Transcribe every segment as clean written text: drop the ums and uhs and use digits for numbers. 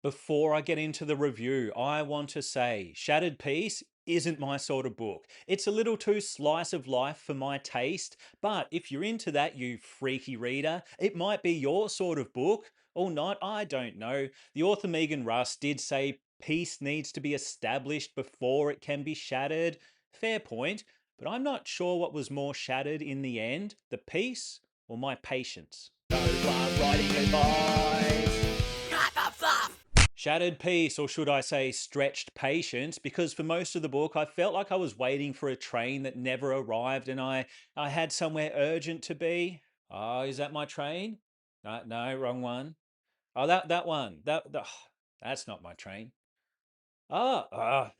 Before I get into the review, I want to say Shattered Peace isn't my sort of book. It's a little too slice of life for my taste, but if you're into that, you freaky reader, it might be your sort of book or not. I don't know. The author Megan Russ did say peace needs to be established before it can be shattered. Fair point, but I'm not sure what was more shattered in the end, the peace or my patience. No one writing advice. Not the fluff. Shattered peace, or should I say stretched patience, because for most of the book I felt like I was waiting for a train that never arrived and I had somewhere urgent to be. Oh, is that my train? No, no, wrong one. Oh, that one. That's not my train. Ah,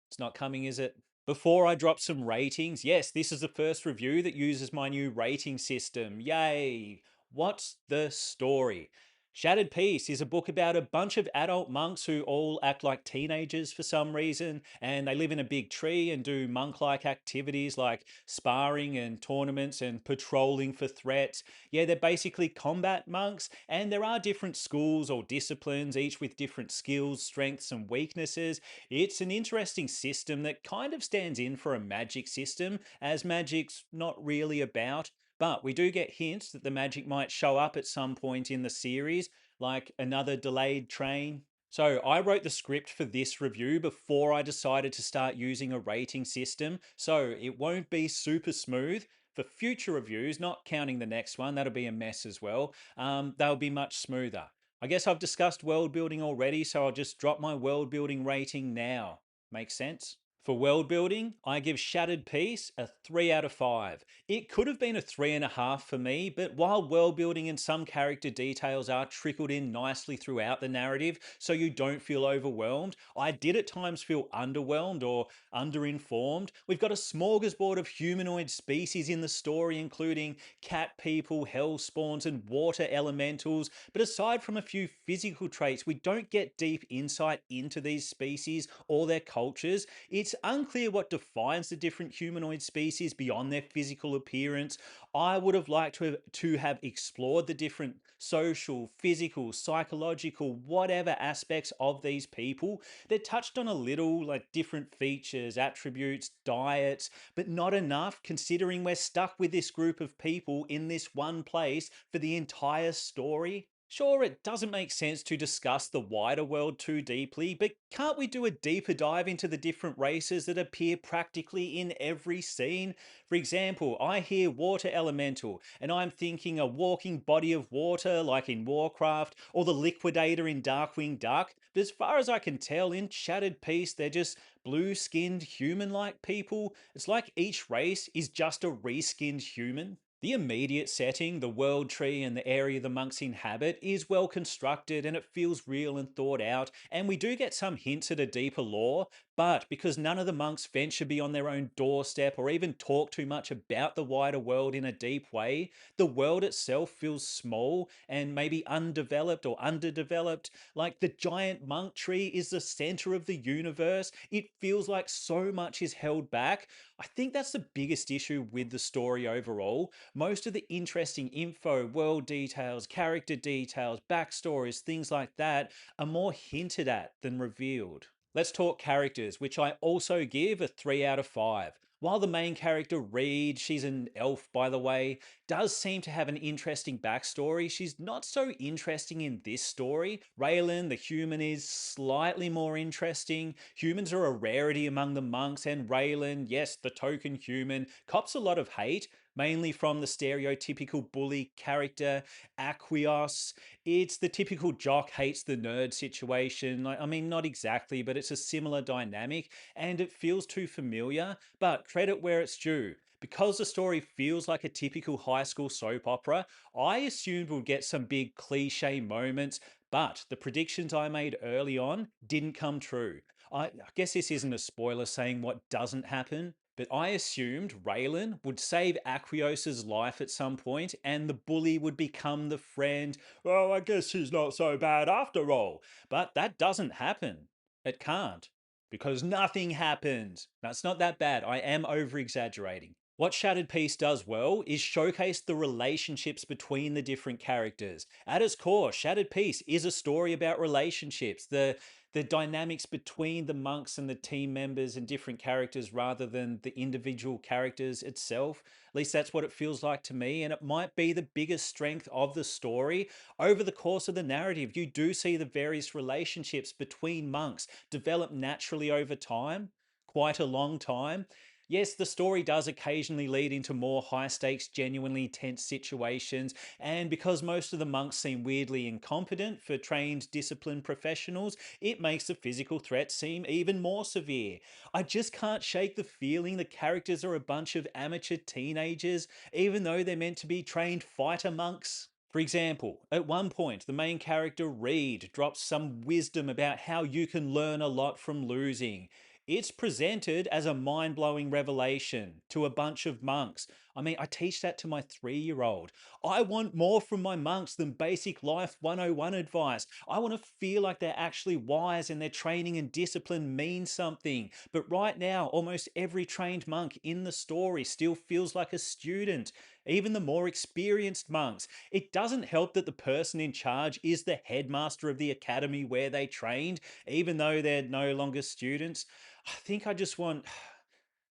it's not coming, is it? Before I drop some ratings, yes, this is the first review that uses my new rating system. Yay! What's the story? Shattered Peace is a book about a bunch of adult monks who all act like teenagers for some reason, and they live in a big tree and do monk like activities like sparring and tournaments and patrolling for threats. Yeah, they're basically combat monks, and there are different schools or disciplines, each with different skills, strengths, and weaknesses. It's an interesting system that kind of stands in for a magic system, as magic's not really about. But we do get hints that the magic might show up at some point in the series, like another delayed train. So I wrote the script for this review before I decided to start using a rating system, so it won't be super smooth. For future reviews, not counting the next one, that'll be a mess as well, they'll be much smoother. I guess I've discussed world building already, so I'll just drop my world building rating now. Make sense? For world building, I give Shattered Peace a 3 out of 5. It could have been a 3.5 for me, but while world building and some character details are trickled in nicely throughout the narrative so you don't feel overwhelmed, I did at times feel underwhelmed or underinformed. We've got a smorgasbord of humanoid species in the story, including cat people, hell spawns, and water elementals. But aside from a few physical traits, we don't get deep insight into these species or their cultures. It's unclear what defines the different humanoid species beyond their physical appearance. I would have liked to have explored the different social, physical, psychological, whatever aspects of these people. They're touched on a little, like different features, attributes, diets, but not enough considering we're stuck with this group of people in this one place for the entire story. Sure, it doesn't make sense to discuss the wider world too deeply, but can't we do a deeper dive into the different races that appear practically in every scene? For example, I hear water elemental, and I'm thinking a walking body of water like in Warcraft, or the Liquidator in Darkwing Duck. But as far as I can tell, in Shattered Peace, they're just blue skinned human like people. It's like each race is just a reskinned human. The immediate setting, the world tree and the area the monks inhabit, is well constructed and it feels real and thought out, and we do get some hints at a deeper lore, but because none of the monks venture beyond their own doorstep or even talk too much about the wider world in a deep way, the world itself feels small and maybe undeveloped or underdeveloped. Like the giant monk tree is the center of the universe. It feels like so much is held back. I think that's the biggest issue with the story overall. Most of the interesting info, world details, character details, backstories, things like that, are more hinted at than revealed. Let's talk characters, which I also give a 3 out of 5. While the main character, Reed, she's an elf by the way, does seem to have an interesting backstory, she's not so interesting in this story. Raylan, the human, is slightly more interesting. Humans are a rarity among the monks, and Raylan, yes, the token human, cops a lot of hate, mainly from the stereotypical bully character, Aquios. It's the typical jock hates the nerd situation. I mean, not exactly, but it's a similar dynamic, and it feels too familiar. But credit where it's due. Because the story feels like a typical high school soap opera, I assumed we'll get some big cliche moments, but the predictions I made early on didn't come true. I guess this isn't a spoiler saying what doesn't happen, but I assumed Raylan would save Aquios's life at some point and the bully would become the friend. Well, I guess he's not so bad after all. But that doesn't happen. It can't. Because nothing happens. That's not that bad. I am over exaggerating. What Shattered Peace does well is showcase the relationships between the different characters. At its core, Shattered Peace is a story about relationships, the dynamics between the monks and the team members and different characters rather than the individual characters itself. At least that's what it feels like to me, and it might be the biggest strength of the story. Over the course of the narrative, you do see the various relationships between monks develop naturally over time, quite a long time. Yes, the story does occasionally lead into more high stakes, genuinely tense situations, and because most of the monks seem weirdly incompetent for trained, disciplined professionals, it makes the physical threats seem even more severe. I just can't shake the feeling the characters are a bunch of amateur teenagers, even though they're meant to be trained fighter monks. For example, at one point, the main character Reed drops some wisdom about how you can learn a lot from losing. It's presented as a mind blowing revelation to a bunch of monks. I mean, I teach that to my 3-year old. I want more from my monks than basic life 101 advice. I want to feel like they're actually wise and their training and discipline means something. But right now, almost every trained monk in the story still feels like a student, even the more experienced monks. It doesn't help that the person in charge is the headmaster of the academy where they trained, even though they're no longer students. I think I just want.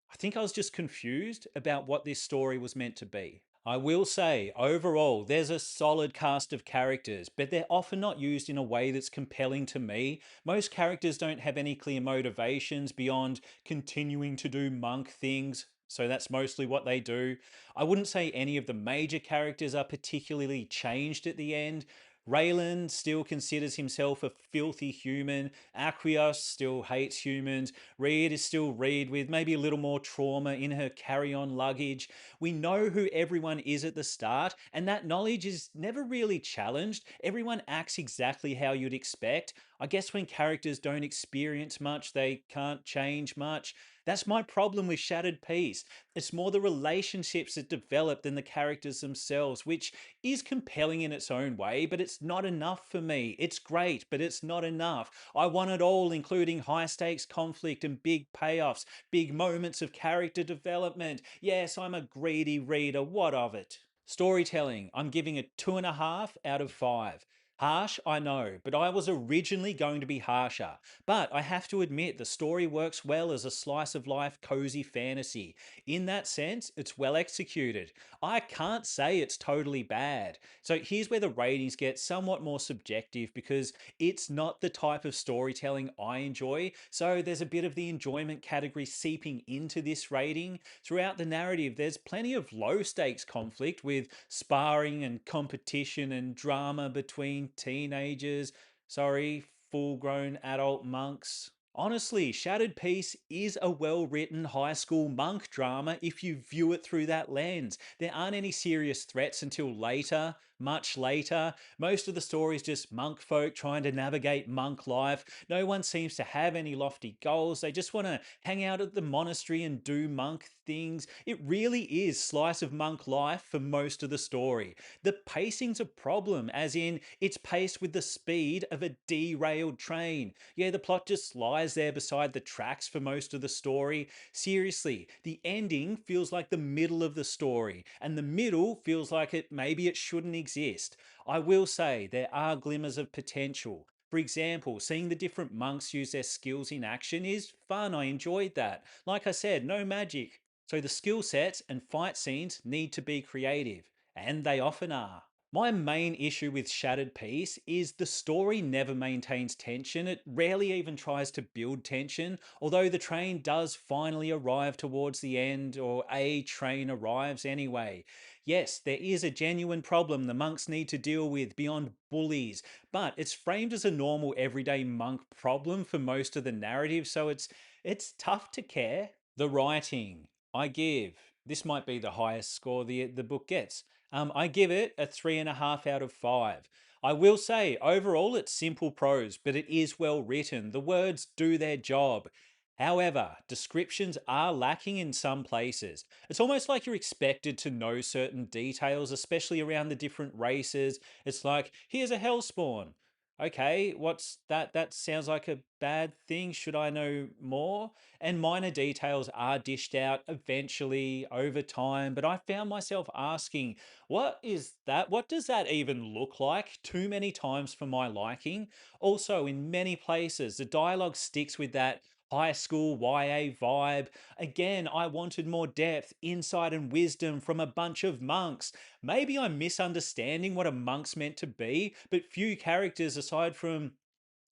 I think I was just confused about what this story was meant to be. I will say, overall, there's a solid cast of characters, but they're often not used in a way that's compelling to me. Most characters don't have any clear motivations beyond continuing to do monk things, so that's mostly what they do. I wouldn't say any of the major characters are particularly changed at the end. Raylan still considers himself a filthy human. Aquios still hates humans. Reed is still Reed with maybe a little more trauma in her carry on luggage. We know who everyone is at the start, and that knowledge is never really challenged. Everyone acts exactly how you'd expect. I guess when characters don't experience much, they can't change much. That's my problem with Shattered Peace. It's more the relationships that develop than the characters themselves, which is compelling in its own way, but it's not enough for me. It's great, but it's not enough. I want it all, including high stakes conflict and big payoffs, big moments of character development. Yes, I'm a greedy reader. What of it? Storytelling, I'm giving it 2.5 out of 5. Harsh, I know, but I was originally going to be harsher. But I have to admit, the story works well as a slice of life cozy fantasy. In that sense, it's well executed. I can't say it's totally bad. So here's where the ratings get somewhat more subjective because it's not the type of storytelling I enjoy. So there's a bit of the enjoyment category seeping into this rating. Throughout the narrative, there's plenty of low stakes conflict with sparring and competition and drama between teenagers. Sorry, full grown adult monks. Honestly, Shattered Peace is a well written high school monk drama if you view it through that lens. There aren't any serious threats until later, much later. Most of the story is just monk folk trying to navigate monk life. No one seems to have any lofty goals. They just want to hang out at the monastery and do monk things. It really is slice of monk life for most of the story. The pacing's a problem, as in it's paced with the speed of a derailed train. Yeah, the plot just lies there beside the tracks for most of the story. Seriously, the ending feels like the middle of the story, and the middle feels like maybe it shouldn't exist. I will say there are glimmers of potential. For example, seeing the different monks use their skills in action is fun. I enjoyed that. Like I said, no magic. So the skill sets and fight scenes need to be creative, and they often are. My main issue with Shattered Peace is the story never maintains tension. It rarely even tries to build tension, although the train does finally arrive towards the end, or a train arrives anyway. Yes, there is a genuine problem the monks need to deal with beyond bullies, but it's framed as a normal everyday monk problem for most of the narrative, so it's tough to care. The writing, I give. This might be the highest score the book gets. I give it a 3.5 out of 5. I will say, overall, it's simple prose, but it is well written. The words do their job. However, descriptions are lacking in some places. It's almost like you're expected to know certain details, especially around the different races. It's like, here's a hellspawn. Okay, what's that? That sounds like a bad thing. Should I know more? And minor details are dished out eventually over time, but I found myself asking, what is that? What does that even look like? Too many times for my liking. Also, in many places, the dialogue sticks with that high school YA vibe. Again, I wanted more depth, insight, and wisdom from a bunch of monks. Maybe I'm misunderstanding what a monk's meant to be, but few characters aside from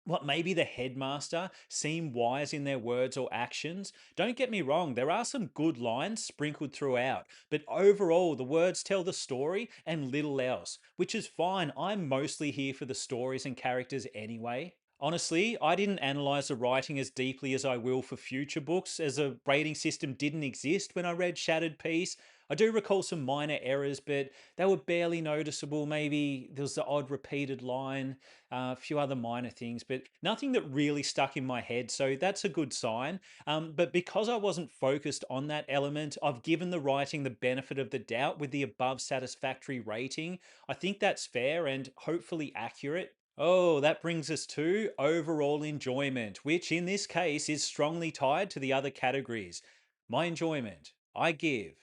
what maybe the headmaster seem wise in their words or actions. Don't get me wrong, there are some good lines sprinkled throughout, but overall, the words tell the story and little else, which is fine. I'm mostly here for the stories and characters anyway. Honestly, I didn't analyze the writing as deeply as I will for future books, as a rating system didn't exist when I read Shattered Peace. I do recall some minor errors, but they were barely noticeable. Maybe there was the odd repeated line, a few other minor things, but nothing that really stuck in my head. So that's a good sign. But because I wasn't focused on that element, I've given the writing the benefit of the doubt with the above satisfactory rating. I think that's fair and hopefully accurate. Oh, that brings us to overall enjoyment, which in this case is strongly tied to the other categories. My enjoyment, I give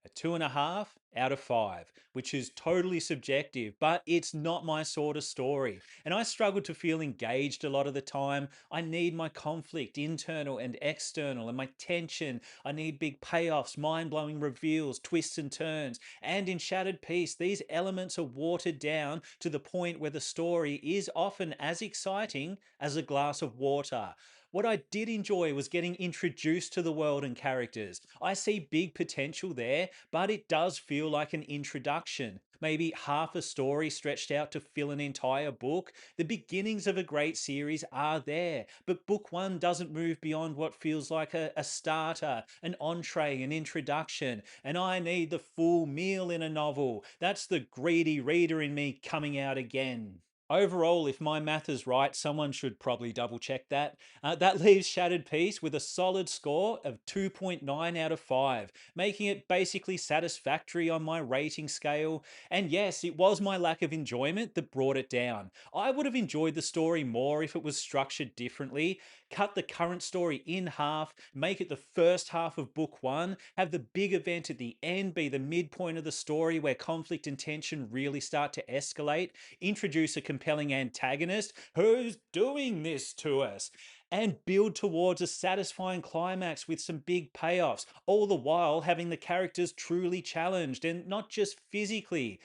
a 2.5 out of 5, which is totally subjective, but it's not my sort of story. And I struggle to feel engaged a lot of the time. I need my conflict, internal and external, and my tension. I need big payoffs, mind blowing reveals, twists and turns. And in Shattered Peace, these elements are watered down to the point where the story is often as exciting as a glass of water. What I did enjoy was getting introduced to the world and characters. I see big potential there, but it does feel like an introduction. Maybe half a story stretched out to fill an entire book. The beginnings of a great series are there, but book one doesn't move beyond what feels like a starter, an entree, an introduction. And I need the full meal in a novel. That's the greedy reader in me coming out again. Overall, if my math is right, someone should probably double check that. That leaves Shattered Peace with a solid score of 2.9 out of 5, making it basically satisfactory on my rating scale. And yes, it was my lack of enjoyment that brought it down. I would have enjoyed the story more if it was structured differently. Cut the current story in half, make it the first half of book one, have the big event at the end be the midpoint of the story where conflict and tension really start to escalate, introduce a compelling antagonist who's doing this to us, and build towards a satisfying climax with some big payoffs, all the while having the characters truly challenged and not just physically.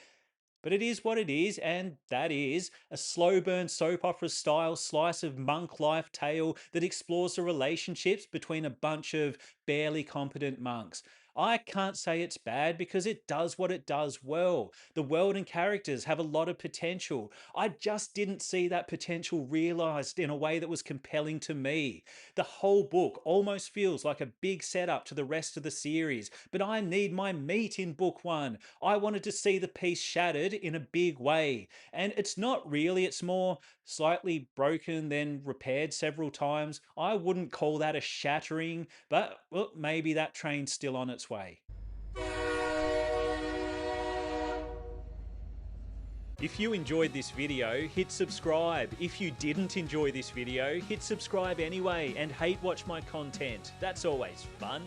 But it is what it is, and that is a slow burn soap opera style slice of monk life tale that explores the relationships between a bunch of barely competent monks. I can't say it's bad because it does what it does well. The world and characters have a lot of potential. I just didn't see that potential realized in a way that was compelling to me. The whole book almost feels like a big setup to the rest of the series, but I need my meat in book one. I wanted to see the piece shattered in a big way. And it's not really, it's more slightly broken, then repaired several times. I wouldn't call that a shattering, but well, maybe that train's still on its way. If you enjoyed this video, hit subscribe. If you didn't enjoy this video, hit subscribe anyway and hate watch my content. That's always fun.